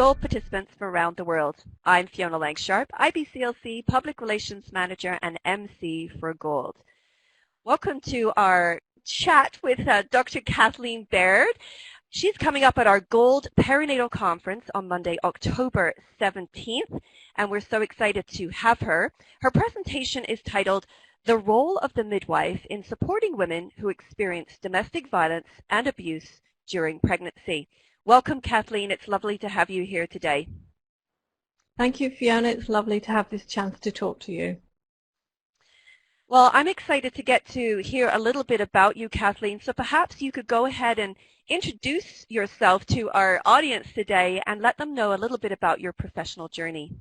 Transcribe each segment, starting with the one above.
Gold participants from around the world. I'm Fiona Langsharp, IBCLC Public Relations Manager and MC for Gold. Welcome to our chat with Dr. Kathleen Baird. She's coming up at our Gold Perinatal Conference on Monday, October 17th, and we're so excited to have her. Her presentation is titled The Role of the Midwife in Supporting Women Who Experience Domestic Violence and Abuse During Pregnancy. Welcome, Kathleen. It's lovely to have you here today. Thank you, Fiona. It's lovely to have this chance to talk to you. Well, I'm excited to get to hear a little bit about you, Kathleen. So perhaps you could go ahead and introduce yourself to our audience today and let them know a little bit about your professional journey.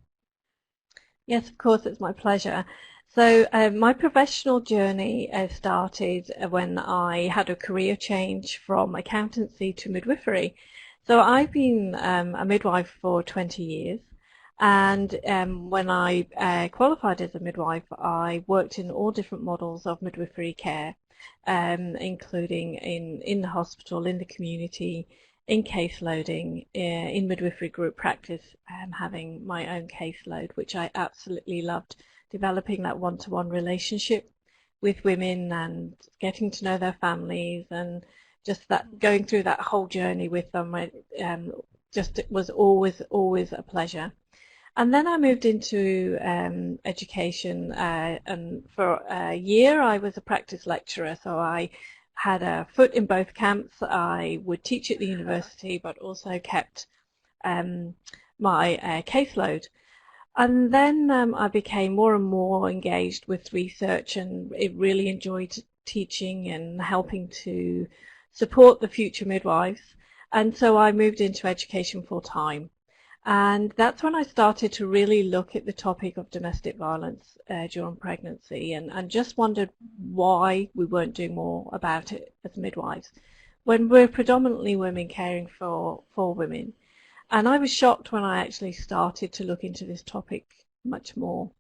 Yes, of course, it's my pleasure. So my professional journey started when I had a career change from accountancy to midwifery. So I've been a midwife for 20 years, and when I qualified as a midwife, I worked in all different models of midwifery care, including in the hospital, in the community, in caseloading, in midwifery group practice, having my own caseload, which I absolutely loved, developing that one-to-one relationship with women and getting to know their families, and just that going through that whole journey with them, it was always a pleasure. And then I moved into education, and for a year I was a practice lecturer, so I had a foot in both camps. I would teach at the university, but also kept my caseload. And then I became more and more engaged with research, and really enjoyed teaching and helping to support the future midwives. And so I moved into education full time. And that's when I started to really look at the topic of domestic violence during pregnancy, and just wondered why we weren't doing more about it as midwives when we're predominantly women caring for women. And I was shocked when I actually started to look into this topic much more.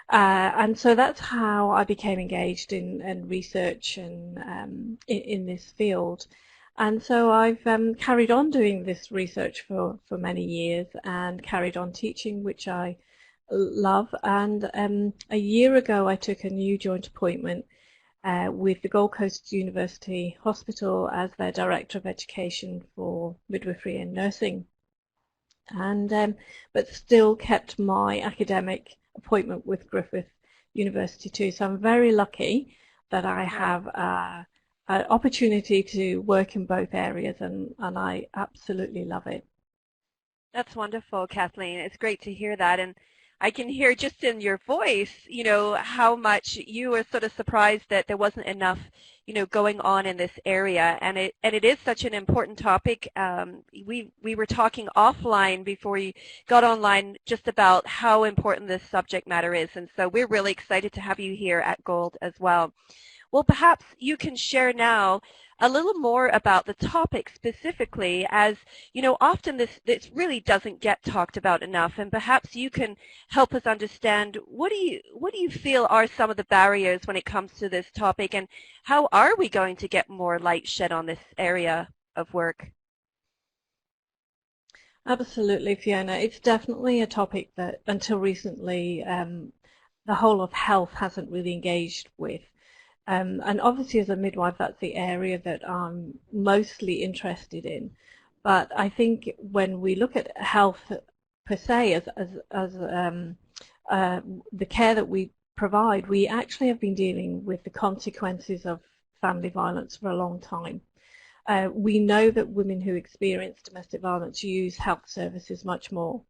And so that's how I became engaged in research and in this field. And so I've carried on doing this research for many years, and carried on teaching, which I love. And a year ago I took a new joint appointment with the Gold Coast University Hospital as their Director of Education for Midwifery and Nursing. And but still kept my academic appointment with Griffith University too. So I'm very lucky that I have an opportunity to work in both areas, and I absolutely love it. That's wonderful, Kathleen. It's great to hear that. And I can hear just in your voice, you know, how much you were sort of surprised that there wasn't enough, you know, going on in this area. And it is such an important topic. We were talking offline before you got online just about how important this subject matter is. And so we're really excited to have you here at Gold as well. Well, perhaps you can share now a little more about the topic specifically, as you know, often this really doesn't get talked about enough, and perhaps you can help us understand what do you feel are some of the barriers when it comes to this topic, and how are we going to get more light shed on this area of work? Absolutely, Fiona. It's definitely a topic that until recently the whole of health hasn't really engaged with. And obviously as a midwife, that's the area that I'm mostly interested in. But I think when we look at health per se as the care that we provide, we actually have been dealing with the consequences of family violence for a long time. We know that women who experience domestic violence use health services much more.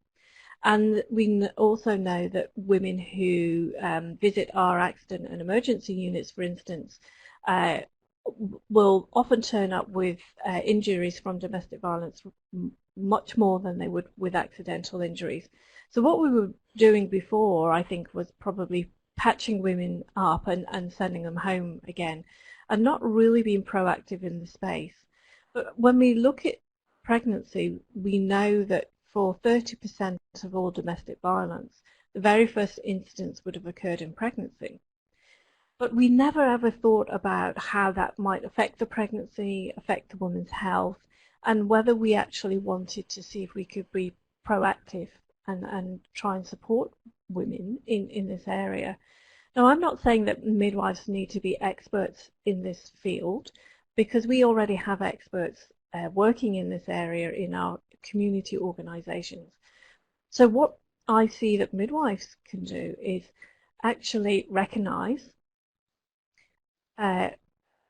And we also know that women who visit our accident and emergency units, for instance, will often turn up with injuries from domestic violence much more than they would with accidental injuries. So what we were doing before, I think, was probably patching women up and sending them home again, and not really being proactive in the space. But when we look at pregnancy, we know that for 30% of all domestic violence, the very first instance would have occurred in pregnancy. But we never ever thought about how that might affect the pregnancy, affect the woman's health, and whether we actually wanted to see if we could be proactive and try and support women in this area. Now, I'm not saying that midwives need to be experts in this field, because we already have experts working in this area in our community organisations. So what I see that midwives can do is actually recognise,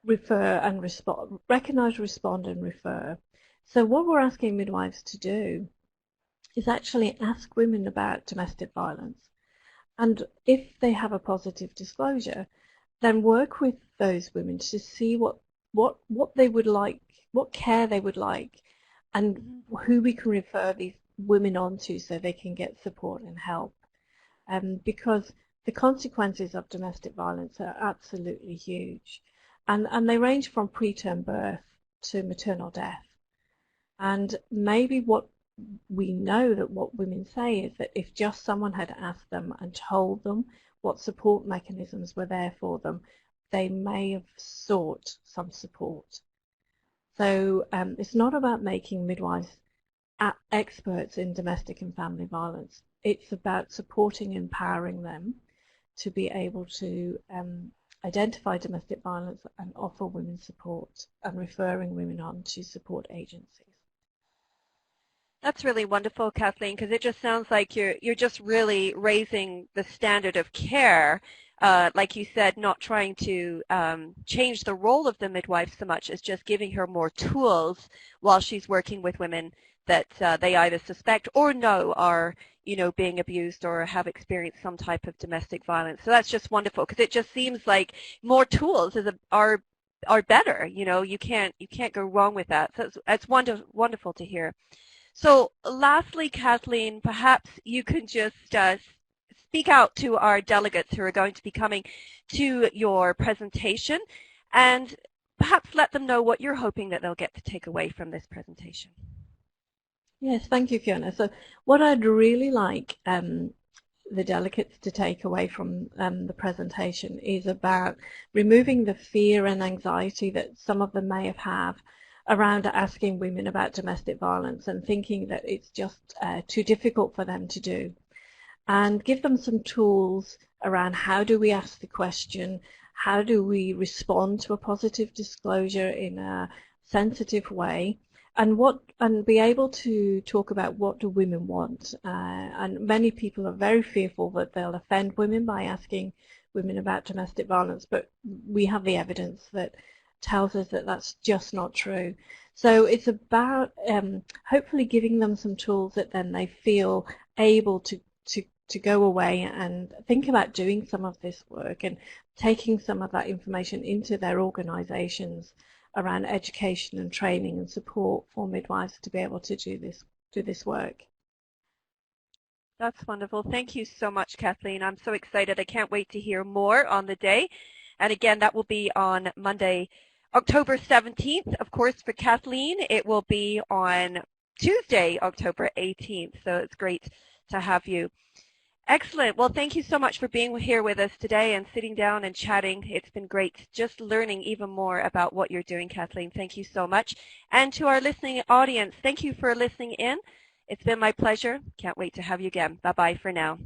refer and respond, recognise, respond and refer. So what we're asking midwives to do is actually ask women about domestic violence. And if they have a positive disclosure, then work with those women to see what they would like, what care they would like, and who we can refer these women on to so they can get support and help. Because the consequences of domestic violence are absolutely huge. And they range from preterm birth to maternal death. And maybe what we know that what women say is that if just someone had asked them and told them what support mechanisms were there for them, they may have sought some support. So it's not about making midwives experts in domestic and family violence. It's about supporting and empowering them to be able to identify domestic violence and offer women support and referring women on to support agencies. That's really wonderful, Kathleen, because it just sounds like you're just really raising the standard of care. Like you said, not trying to change the role of the midwife so much as just giving her more tools while she's working with women that they either suspect or know are, being abused or have experienced some type of domestic violence. So that's just wonderful, because it just seems like more tools are better. You can't go wrong with that. So it's wonderful to hear. So lastly, Kathleen, perhaps you can just speak out to our delegates who are going to be coming to your presentation and perhaps let them know what you're hoping that they'll get to take away from this presentation. Yes, thank you, Fiona. So what I'd really like the delegates to take away from the presentation is about removing the fear and anxiety that some of them may have around asking women about domestic violence and thinking that it's just too difficult for them to do, and give them some tools around how do we ask the question, how do we respond to a positive disclosure in a sensitive way, and be able to talk about what do women want. And many people are very fearful that they'll offend women by asking women about domestic violence, but we have the evidence that tells us that that's just not true. So it's about hopefully giving them some tools that then they feel able to go away and think about doing some of this work and taking some of that information into their organisations around education and training and support for midwives to be able to do this work. That's wonderful. Thank you so much, Kathleen. I'm so excited. I can't wait to hear more on the day. And again, that will be on Monday, October 17th. Of course, for Kathleen, it will be on Tuesday, October 18th. So it's great to have you. Excellent. Well, thank you so much for being here with us today and sitting down and chatting. It's been great just learning even more about what you're doing, Kathleen. Thank you so much. And to our listening audience, thank you for listening in. It's been my pleasure. Can't wait to have you again. Bye-bye for now.